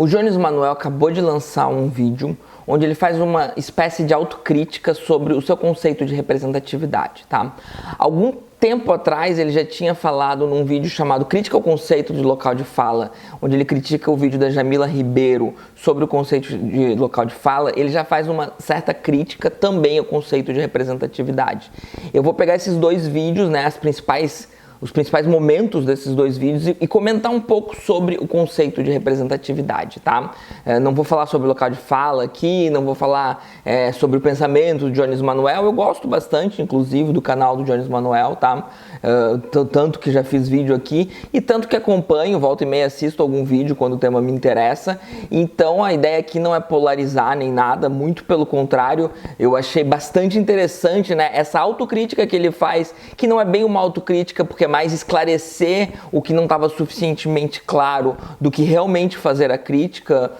O Jones Manuel acabou de lançar um vídeo onde ele faz uma espécie de autocrítica sobre o seu conceito de representatividade, tá? Algum tempo atrás ele já tinha falado num vídeo chamado Crítica ao Conceito de Local de Fala, onde ele critica o vídeo da Jamila Ribeiro sobre o conceito de local de fala. Ele já faz uma certa crítica também ao conceito de representatividade. Eu vou pegar esses dois vídeos, né, os principais momentos desses dois vídeos e comentar um pouco sobre o conceito de representatividade, tá? Não vou falar sobre o local de fala aqui, não vou falar sobre o pensamento do Jones Manuel. Eu gosto bastante, inclusive, do canal do Jones Manuel, tá? Tanto que já fiz vídeo aqui e tanto que acompanho, volta e meia assisto algum vídeo quando o tema me interessa. Então a ideia aqui não é polarizar nem nada, muito pelo contrário. Eu achei bastante interessante, né, essa autocrítica que ele faz, que não é bem uma autocrítica, porque é mais esclarecer o que não estava suficientemente claro do que realmente fazer a crítica,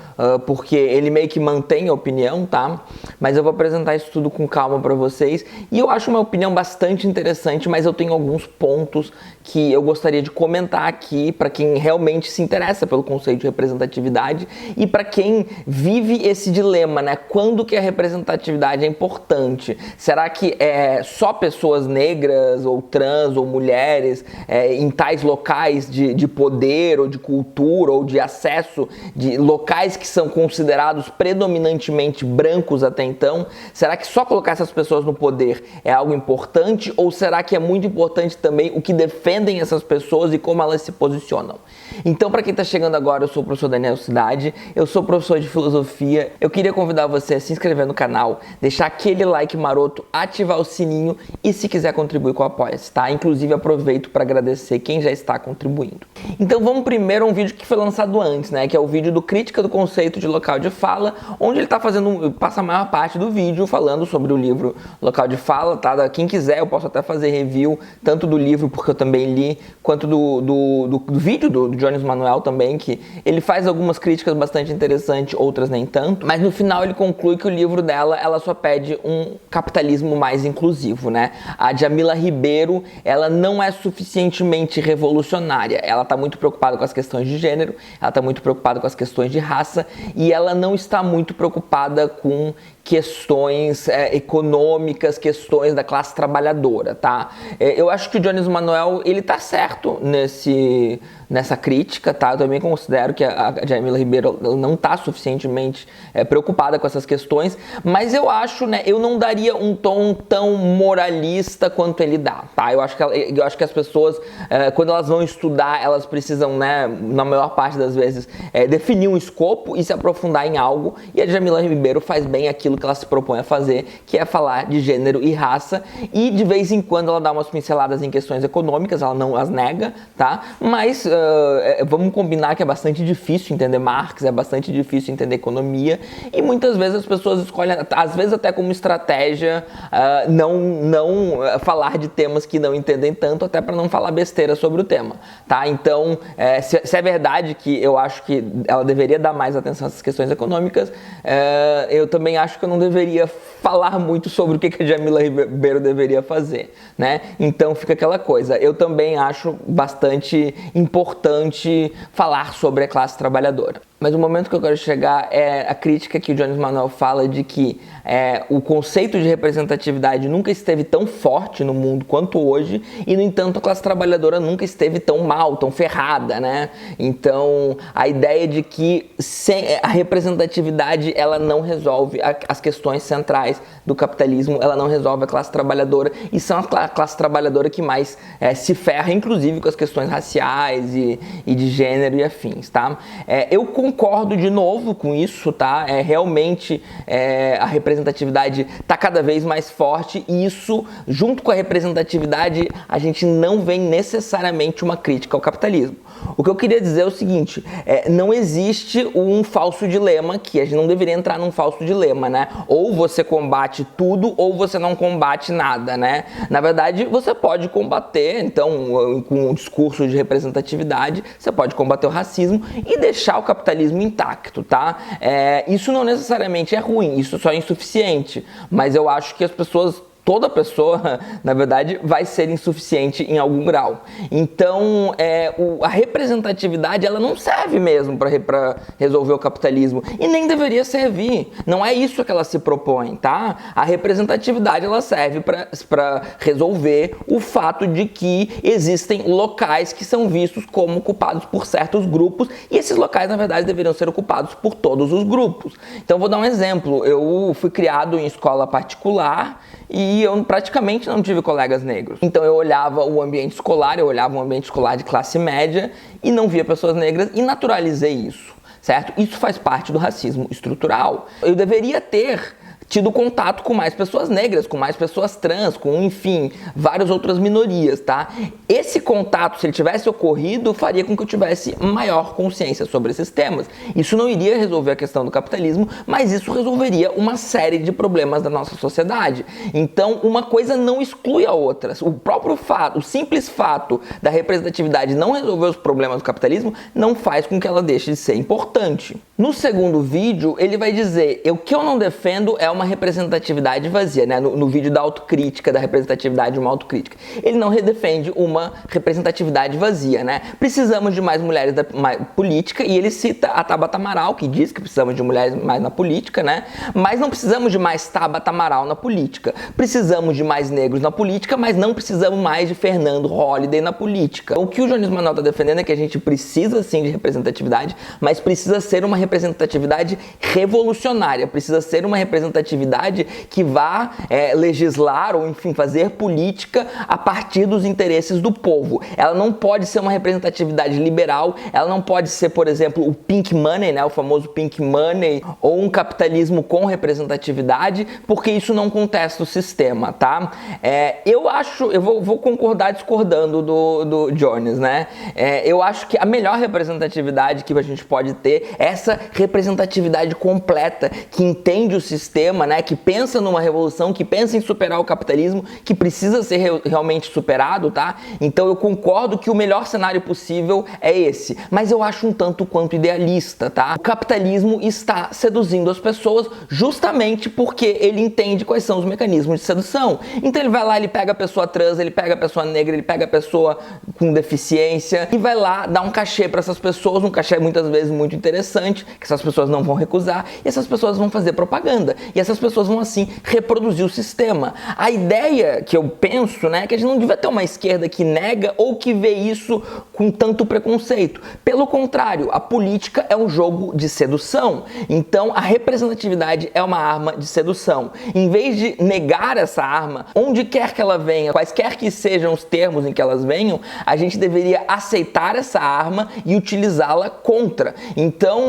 porque ele meio que mantém a opinião, tá? Mas eu vou apresentar isso tudo com calma para vocês, e eu acho uma opinião bastante interessante, mas eu tenho alguns pontos que eu gostaria de comentar aqui para quem realmente se interessa pelo conceito de representatividade e para quem vive esse dilema, né? Quando que a representatividade é importante? Será que é só pessoas negras ou trans ou mulheres em tais locais de poder ou de cultura ou de acesso, de locais que são considerados predominantemente brancos até então? Será que só colocar essas pessoas no poder é algo importante, ou será que é muito importante também o que defendem essas pessoas e como elas se posicionam? Então, para quem está chegando agora, eu sou o professor Daniel Cidade, eu sou professor de filosofia. Eu queria convidar você a se inscrever no canal, deixar aquele like maroto, ativar o sininho e, se quiser, contribuir com o Apoia-se, tá? Inclusive, aproveito para agradecer quem já está contribuindo. Então vamos primeiro a um vídeo que foi lançado antes, né? Que é o vídeo do Crítica do Conceito de Local de Fala, onde ele tá passa a maior parte do vídeo falando sobre o livro Local de Fala, tá? Quem quiser, eu posso até fazer review, tanto do livro, porque eu também li, quanto do vídeo do Jones Manuel também, que ele faz algumas críticas bastante interessantes, outras nem tanto, mas no final ele conclui que o livro dela, ela só pede um capitalismo mais inclusivo, né? A Jamila Ribeiro, ela não é suficientemente revolucionária, ela está muito preocupada com as questões de gênero, ela está muito preocupada com as questões de raça, e ela não está muito preocupada com questões econômicas, questões da classe trabalhadora, tá? Eu acho que o Jones Manuel, ele tá certo nessa crítica, tá? Eu também considero que a Jamila Ribeiro não tá suficientemente preocupada com essas questões, mas eu acho, né, eu não daria um tom tão moralista quanto ele dá, tá? Eu acho que as pessoas, quando elas vão estudar, elas precisam, né, na maior parte das vezes, definir um escopo e se aprofundar em algo, e a Jamila Ribeiro faz bem aquilo que ela se propõe a fazer, que é falar de gênero e raça, e de vez em quando ela dá umas pinceladas em questões econômicas, ela não as nega, tá? Mas vamos combinar que é bastante difícil entender Marx, é bastante difícil entender economia, e muitas vezes as pessoas escolhem, às vezes até como estratégia, não falar de temas que não entendem tanto, até para não falar besteira sobre o tema, tá? Então, se é verdade que eu acho que ela deveria dar mais atenção a essas questões econômicas, eu também acho que eu não deveria falar muito sobre o que a Jamila Ribeiro deveria fazer, né? Então fica aquela coisa. Eu também acho bastante importante falar sobre a classe trabalhadora. Mas o momento que eu quero chegar é a crítica que o Jones Manuel fala de que o conceito de representatividade nunca esteve tão forte no mundo quanto hoje, e, no entanto, a classe trabalhadora nunca esteve tão mal, tão ferrada, né? Então, a ideia de que a representatividade, ela não resolve as questões centrais do capitalismo, ela não resolve a classe trabalhadora, e são a classe trabalhadora que mais se ferra, inclusive com as questões raciais e de gênero e afins, tá? Eu concordo de novo com isso, tá? Realmente a representatividade está cada vez mais forte, e isso, junto com a representatividade, a gente não vê necessariamente uma crítica ao capitalismo. O que eu queria dizer é o seguinte, não existe um falso dilema, que a gente não deveria entrar num falso dilema, né? Ou você combate tudo, ou você não combate nada, né? Na verdade, você pode combater, então, com um discurso de representatividade, você pode combater o racismo e deixar o capitalismo intacto, tá? Isso não necessariamente é ruim, isso só é insuficiente, mas eu acho que as pessoas toda pessoa, na verdade, vai ser insuficiente em algum grau. Então, a representatividade, ela não serve mesmo para resolver o capitalismo e nem deveria servir. Não é isso que ela se propõe, tá? A representatividade, ela serve para resolver o fato de que existem locais que são vistos como ocupados por certos grupos e esses locais, na verdade, deveriam ser ocupados por todos os grupos. Então, vou dar um exemplo. Eu fui criado em escola particular e eu praticamente não tive colegas negros. Então, eu olhava o ambiente escolar, eu olhava um ambiente escolar de classe média e não via pessoas negras e naturalizei isso, certo? Isso faz parte do racismo estrutural. Eu deveria ter tido contato com mais pessoas negras, com mais pessoas trans, com, enfim, várias outras minorias, tá? Esse contato, se ele tivesse ocorrido, faria com que eu tivesse maior consciência sobre esses temas. Isso não iria resolver a questão do capitalismo, mas isso resolveria uma série de problemas da nossa sociedade. Então, uma coisa não exclui a outra. O próprio fato, o simples fato da representatividade não resolver os problemas do capitalismo, não faz com que ela deixe de ser importante. No segundo vídeo, ele vai dizer, o que eu não defendo é uma representatividade vazia, né? No vídeo da autocrítica, da representatividade de uma autocrítica. Ele não defende uma representatividade vazia, né? Precisamos de mais mulheres da política, e ele cita a Tabata Amaral, que diz que precisamos de mulheres mais na política, né? Mas não precisamos de mais Tabata Amaral na política. Precisamos de mais negros na política, mas não precisamos mais de Fernando Holliday na política. O que o Jones Manuel está defendendo é que a gente precisa sim de representatividade, mas precisa ser uma representatividade revolucionária, precisa ser uma representatividade que vá legislar ou, enfim, fazer política a partir dos interesses do povo. Ela não pode ser uma representatividade liberal, ela não pode ser, por exemplo, o pink money, né, o famoso pink money, ou um capitalismo com representatividade, porque isso não contesta o sistema, tá? Eu vou concordar discordando do Jones, né? Eu acho que a melhor representatividade que a gente pode ter é essa representatividade completa, que entende o sistema, né, que pensa numa revolução, que pensa em superar o capitalismo, que precisa ser realmente superado, tá? Então eu concordo que o melhor cenário possível é esse, mas eu acho um tanto quanto idealista, tá? O capitalismo está seduzindo as pessoas justamente porque ele entende quais são os mecanismos de sedução. Então ele vai lá, ele pega a pessoa trans, ele pega a pessoa negra, ele pega a pessoa com deficiência e vai lá dar um cachê para essas pessoas, um cachê muitas vezes muito interessante, que essas pessoas não vão recusar, e essas pessoas vão fazer propaganda. E essas pessoas vão, assim, reproduzir o sistema. A ideia que eu penso, né, é que a gente não devia ter uma esquerda que nega ou que vê isso com tanto preconceito. Pelo contrário, a política é um jogo de sedução. Então, a representatividade é uma arma de sedução. Em vez de negar essa arma, onde quer que ela venha, quaisquer que sejam os termos em que elas venham, a gente deveria aceitar essa arma e utilizá-la contra. Então,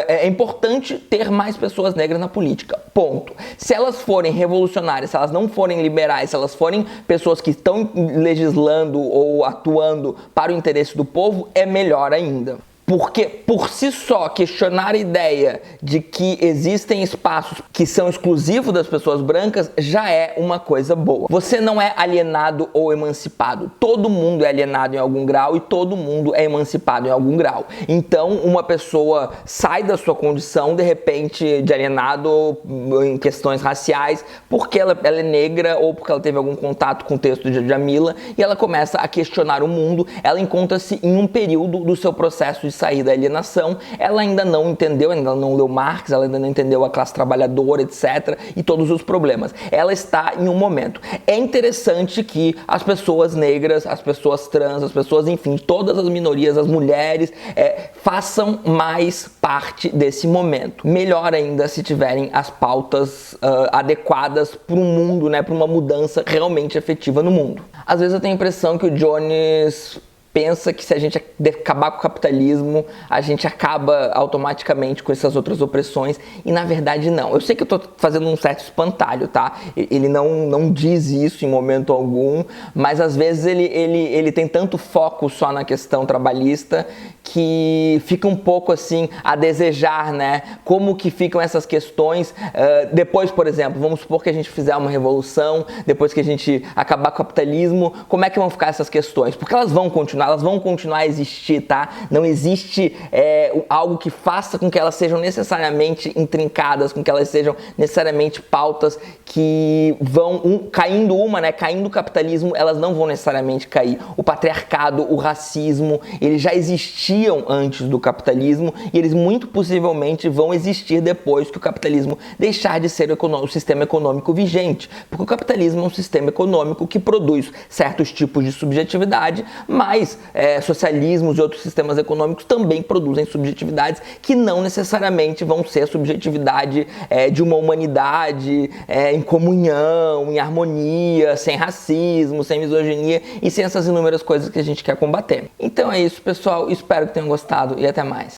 é importante ter mais pessoas negras na política. Ponto. Se elas forem revolucionárias, se elas não forem liberais, se elas forem pessoas que estão legislando ou atuando para o interesse do povo, é melhor ainda. Porque, por si só, questionar a ideia de que existem espaços que são exclusivos das pessoas brancas já é uma coisa boa. Você não é alienado ou emancipado. Todo mundo é alienado em algum grau e todo mundo é emancipado em algum grau. Então, uma pessoa sai da sua condição, de repente, de alienado em questões raciais, porque ela é negra ou porque ela teve algum contato com o texto de Djamila, e ela começa a questionar o mundo. Ela encontra-se em um período do seu processo de sair da alienação, ela ainda não entendeu, ainda não leu Marx, ela ainda não entendeu a classe trabalhadora, etc., e todos os problemas. Ela está em um momento. É interessante que as pessoas negras, as pessoas trans, as pessoas, enfim, todas as minorias, as mulheres, façam mais parte desse momento. Melhor ainda se tiverem as pautas adequadas para um mundo, né, para uma mudança realmente efetiva no mundo. Às vezes eu tenho a impressão que o Jones pensa que se a gente acabar com o capitalismo, a gente acaba automaticamente com essas outras opressões, e na verdade não. Eu sei que eu tô fazendo um certo espantalho, tá? Ele não diz isso em momento algum, mas às vezes ele tem tanto foco só na questão trabalhista que fica um pouco assim a desejar, né? Como que ficam essas questões depois, por exemplo, vamos supor que a gente fizer uma revolução, depois que a gente acabar com o capitalismo, como é que vão ficar essas questões? Porque elas vão continuar a existir, tá? Não existe algo que faça com que elas sejam necessariamente intrincadas, com que elas sejam necessariamente pautas que vão caindo caindo o capitalismo, elas não vão necessariamente cair. O patriarcado, o racismo, eles já existiam antes do capitalismo e eles muito possivelmente vão existir depois que o capitalismo deixar de ser o sistema econômico vigente, porque o capitalismo é um sistema econômico que produz certos tipos de subjetividade, mas socialismos e outros sistemas econômicos também produzem subjetividades que não necessariamente vão ser a subjetividade de uma humanidade em comunhão, em harmonia, sem racismo, sem misoginia e sem essas inúmeras coisas que a gente quer combater. Então é isso, pessoal. Espero que tenham gostado e até mais.